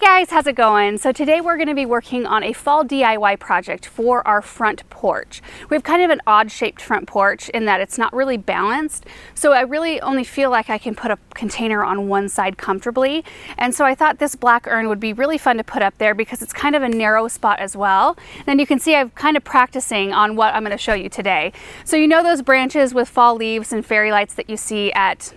guys, how's it going? So today we're going to be working on a fall DIY project for our front porch. We have kind of an odd shaped front porch in that it's not really balanced. So I really only feel like I can put a container on one side comfortably. And so I thought this black urn would be really fun to put up there because it's kind of a narrow spot as well. And you can see I'm kind of practicing on what I'm going to show you today. So you know those branches with fall leaves and fairy lights that you see at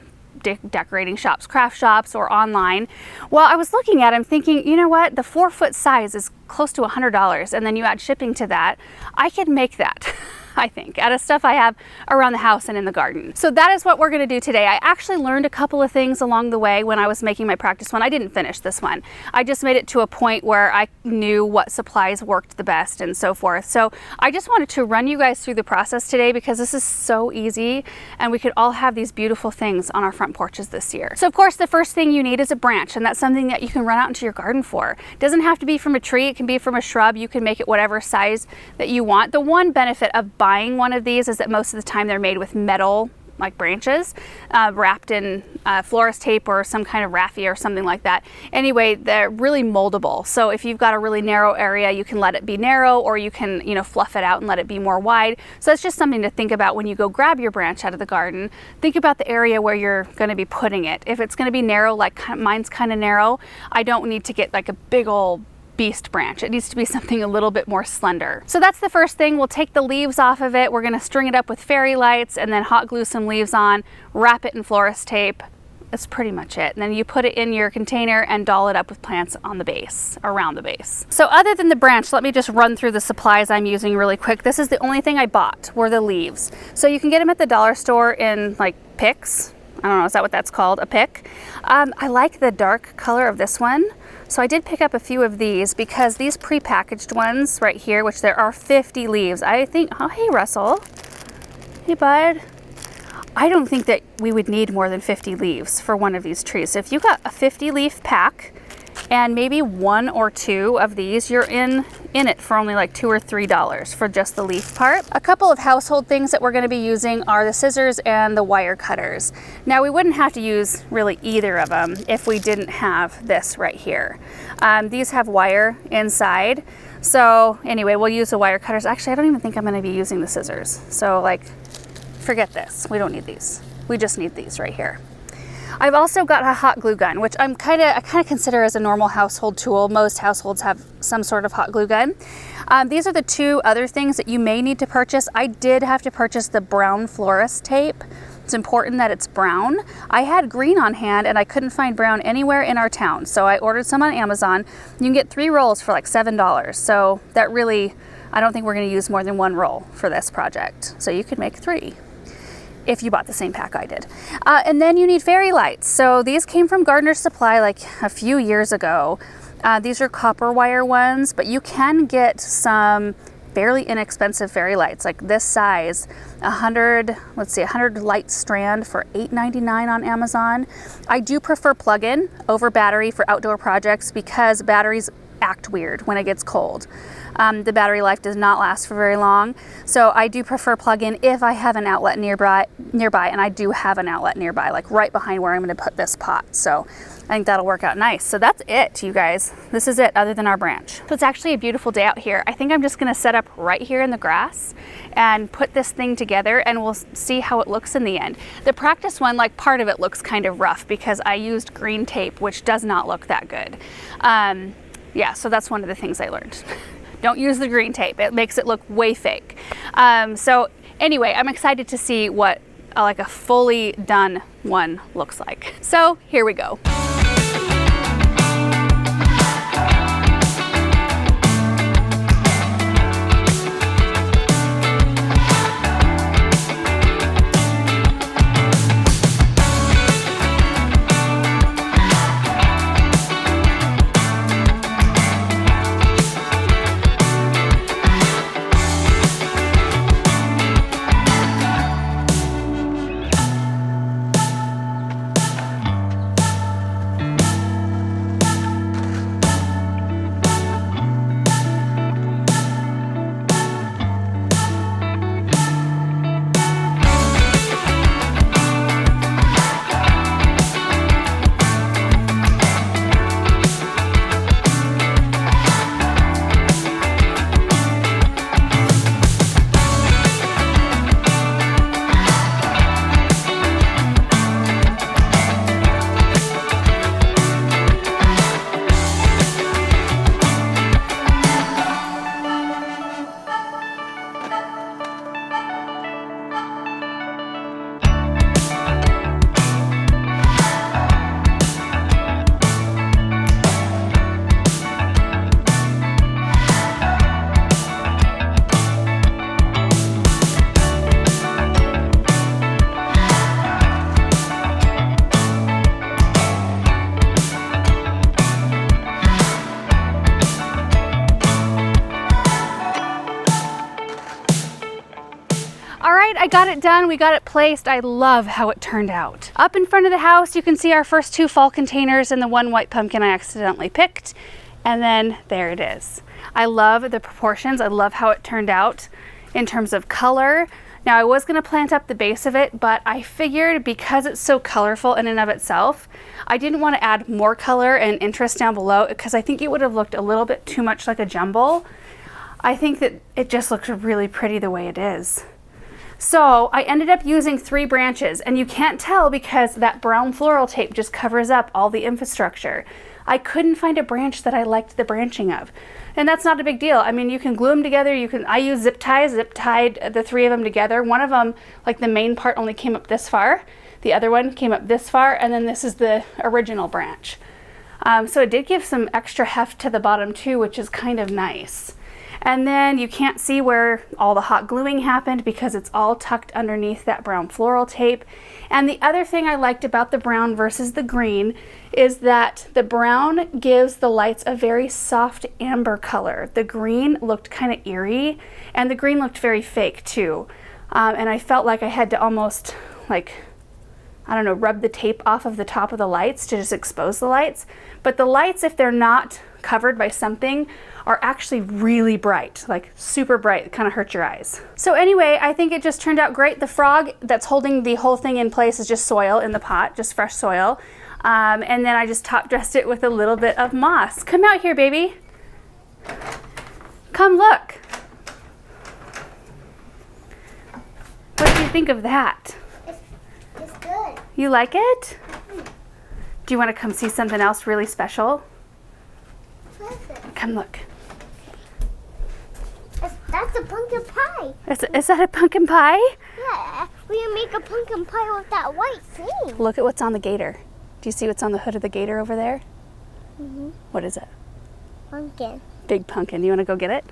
decorating shops, craft shops, or online. Well, I was looking at them thinking, you know what, the 4-foot size is close to $100, and then you add shipping to that. I could make that, I think, out of stuff I have around the house and in the garden. So that is what we're going to do today. I actually learned a couple of things along the way when I was making my practice one. I didn't finish this one. I just made it to a point where I knew what supplies worked the best and so forth. So I just wanted to run you guys through the process today because this is so easy and we could all have these beautiful things on our front porches this year. So of course the first thing you need is a branch, and that's something that you can run out into your garden for. It doesn't have to be from a tree, it can be from a shrub. You can make it whatever size that you want. The one benefit of buying one of these is that most of the time they're made with metal like branches wrapped in florist tape or some kind of raffia or something like that. Anyway, they're really moldable. So if you've got a really narrow area, you can let it be narrow, or you can, you know, fluff it out and let it be more wide. So that's just something to think about when you go grab your branch out of the garden. Think about the area where you're going to be putting it. If it's going to be narrow, like mine's kind of narrow, I don't need to get like a big old beast branch. It needs to be something a little bit more slender. So that's the first thing. We'll take the leaves off of it. We're going to string it up with fairy lights and then hot glue some leaves on, wrap it in florist tape. That's pretty much it. And then you put it in your container and doll it up with plants on the base, around the base. So other than the branch, let me just run through the supplies I'm using really quick. This is the only thing I bought were the leaves. So you can get them at the dollar store in like picks. I don't know, is that what that's called? A pick? I like the dark color of this one. So I did pick up a few of these because these pre-packaged ones right here, which there are 50 leaves, I think, oh, hey Russell. Hey bud. I don't think that we would need more than 50 leaves for one of these trees. So if you got a 50 leaf pack and maybe 1 or 2 of these, you're in it for only like $2 or $3 for just the leaf part. A couple of household things that we're going to be using are the scissors and the wire cutters. Now we wouldn't have to use really either of them if we didn't have this right here. These have wire inside. So anyway, we'll use the wire cutters. Actually, I don't even think I'm going to be using the scissors. So like, forget this. We don't need these. We just need these right here. I've also got a hot glue gun, which I kind of consider as a normal household tool. Most households have some sort of hot glue gun. These are the 2 other things that you may need to purchase. I did have to purchase the brown florist tape. It's important that it's brown. I had green on hand and I couldn't find brown anywhere in our town. So I ordered some on Amazon. You can get 3 rolls for like $7. So that really, I don't think we're going to use more than 1 roll for this project. So you could make 3. If you bought the same pack I did. And then you need fairy lights. So these came from Gardener's Supply like a few years ago. These are copper wire ones, but you can get some fairly inexpensive fairy lights like this size, 100 light strand for $8.99 on Amazon. I do prefer plug-in over battery for outdoor projects because batteries act weird when it gets cold. The battery life does not last for very long, so I do prefer plug-in if I have an outlet nearby, and I do have an outlet nearby, like right behind where I'm going to put this pot. So I think that'll work out nice. So that's it, you guys. This is it, other than our branch. So it's actually a beautiful day out here. I think I'm just going to set up right here in the grass and put this thing together, and we'll see how it looks in the end. The practice one, like part of it looks kind of rough because I used green tape, which does not look that good. Yeah, so that's one of the things I learned. Don't use the green tape. It makes it look way fake. So anyway, I'm excited to see what like a fully done one looks like. So here we go. I got it done, we got it placed. I love how it turned out. Up in front of the house, you can see our first 2 fall containers and the 1 white pumpkin I accidentally picked. And then there it is. I love the proportions. I love how it turned out in terms of color. Now I was gonna plant up the base of it, but I figured because it's so colorful in and of itself, I didn't want to add more color and interest down below because I think it would have looked a little bit too much like a jumble. I think that it just looks really pretty the way it is. So I ended up using 3 branches, and you can't tell because that brown floral tape just covers up all the infrastructure. I couldn't find a branch that I liked the branching of. And that's not a big deal. I mean, you can glue them together. I use zip ties, zip tied the 3 of them together. One of them, like the main part, only came up this far. The other one came up this far, and then this is the original branch. So it did give some extra heft to the bottom too, which is kind of nice. And then you can't see where all the hot gluing happened because it's all tucked underneath that brown floral tape. And the other thing I liked about the brown versus the green is that the brown gives the lights a very soft amber color. The green looked kind of eerie, and the green looked very fake too. And I felt like I had to almost, like, I don't know, rub the tape off of the top of the lights to just expose the lights. But the lights, if they're not covered by something, are actually really bright, like super bright. It kind of hurts your eyes. So anyway, I think it just turned out great. The frog that's holding the whole thing in place is just soil in the pot, just fresh soil. And then I just top dressed it with a little bit of moss. Come out here, baby. Come look. What do you think of that? It's good. You like it? Do you want to come see something else really special? Come look. That's a pumpkin pie. Is that a pumpkin pie? Yeah, we can make a pumpkin pie with that white thing. Look at what's on the gator. Do you see what's on the hood of the gator over there? Mm-hmm. What is it? Pumpkin. Big pumpkin. You want to go get it?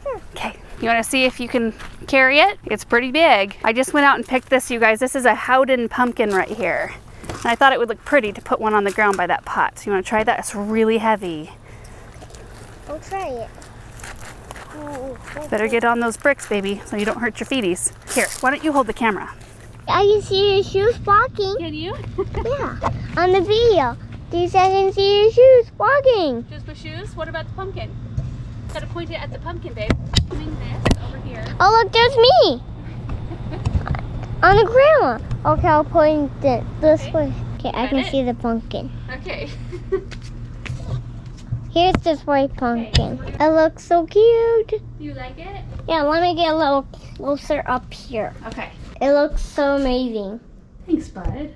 Sure. Okay. You want to see if you can carry it? It's pretty big. I just went out and picked this, you guys. This is a Howden pumpkin right here. And I thought it would look pretty to put one on the ground by that pot. So you want to try that? It's really heavy. I'll try it. Better get on those bricks, baby, so you don't hurt your feeties. Here, why don't you hold the camera? I can see your shoes walking. Can you? Yeah, on the video. I can see your shoes walking. Just with shoes? What about the pumpkin? Gotta point it at the pumpkin, babe. Doing this over here. Oh, look, there's me. On the ground. Okay, I'll point it this way. Okay, I can see the pumpkin. Okay. Here's this white pumpkin. It looks so cute. Do you like it? Yeah, let me get a little closer up here. Okay. It looks so amazing. Thanks, bud.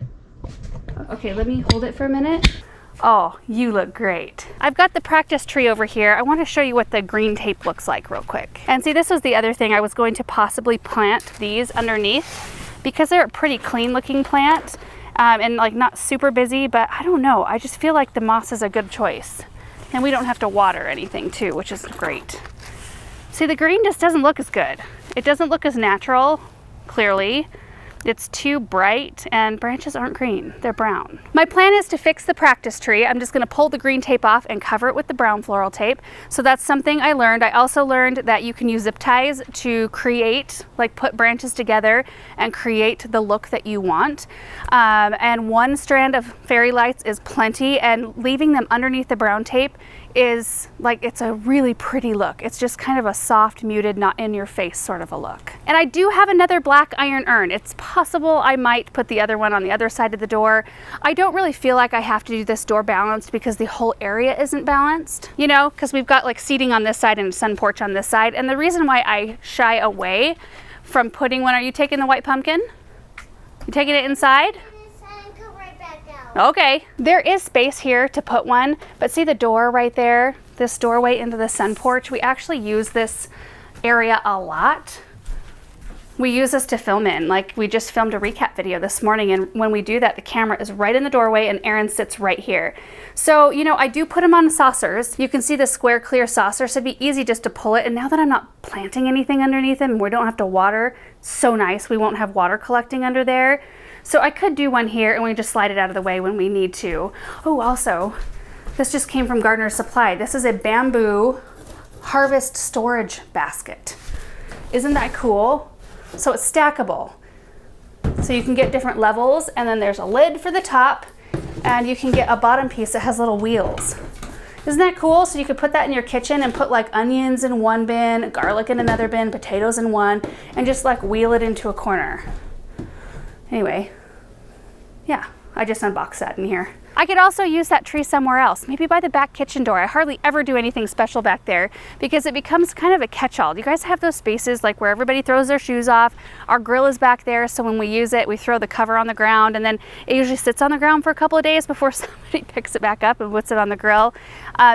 Okay, let me hold it for a minute. Oh, you look great. I've got the practice tree over here. I want to show you what the green tape looks like real quick. And see, this was the other thing. I was going to possibly plant these underneath because they're a pretty clean looking plant and like not super busy, but I don't know. I just feel like the moss is a good choice. And we don't have to water anything too, which is great. See, the green just doesn't look as good. It doesn't look as natural, clearly. It's too bright and branches aren't green, they're brown. My plan is to fix the practice tree. I'm just gonna pull the green tape off and cover it with the brown floral tape. So that's something I learned. I also learned that you can use zip ties to create, like put branches together and create the look that you want. And 1 strand of fairy lights is plenty, and leaving them underneath the brown tape is like, it's a really pretty look. It's just kind of a soft, muted, not in your face sort of a look. And I do have another black iron urn. It's possible I might put the other one on the other side of the door. I don't really feel like I have to do this door balanced because the whole area isn't balanced, you know, because we've got like seating on this side and a sun porch on this side. And the reason why I shy away from putting one, are you taking the white pumpkin? You taking it inside? Okay, there is space here to put one, but see the door right there, this doorway into the sun porch? We actually use this area a lot. We use this to film in, like we just filmed a recap video this morning, and when we do that, the camera is right in the doorway and Aaron sits right here. So, you know, I do put them on saucers. You can see the square clear saucer, so it'd be easy just to pull it. And now that I'm not planting anything underneath them, we don't have to water, so nice. We won't have water collecting under there. So I could do one here and we just slide it out of the way when we need to. Oh, also, this just came from Gardener's Supply. This is a bamboo harvest storage basket. Isn't that cool? So it's stackable. So you can get different levels, and then there's a lid for the top, and you can get a bottom piece that has little wheels. Isn't that cool? So you could put that in your kitchen and put like onions in one bin, garlic in another bin, potatoes in one, and just like wheel it into a corner. Anyway, yeah, I just unboxed that in here. I could also use that tree somewhere else, maybe by the back kitchen door. I hardly ever do anything special back there because it becomes kind of a catch-all. Do you guys have those spaces like where everybody throws their shoes off? Our grill is back there, so when we use it, we throw the cover on the ground, and then it usually sits on the ground for a couple of days before somebody picks it back up and puts it on the grill.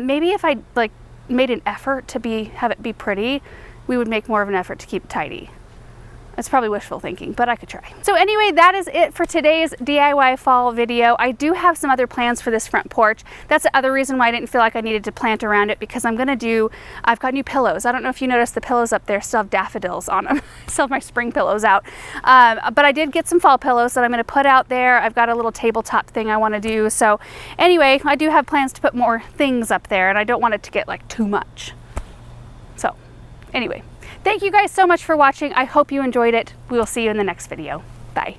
Maybe if I like made an effort to have it be pretty, we would make more of an effort to keep it tidy. It's probably wishful thinking, but I could try. So anyway, that is it for today's DIY fall video. I do have some other plans for this front porch. That's the other reason why I didn't feel like I needed to plant around it, because I've got new pillows. I don't know if you noticed the pillows up there still have daffodils on them. I still have my spring pillows out. But I did get some fall pillows that I'm gonna put out there. I've got a little tabletop thing I wanna do. So anyway, I do have plans to put more things up there, and I don't want it to get like too much. So anyway. Thank you guys so much for watching. I hope you enjoyed it. We will see you in the next video. Bye.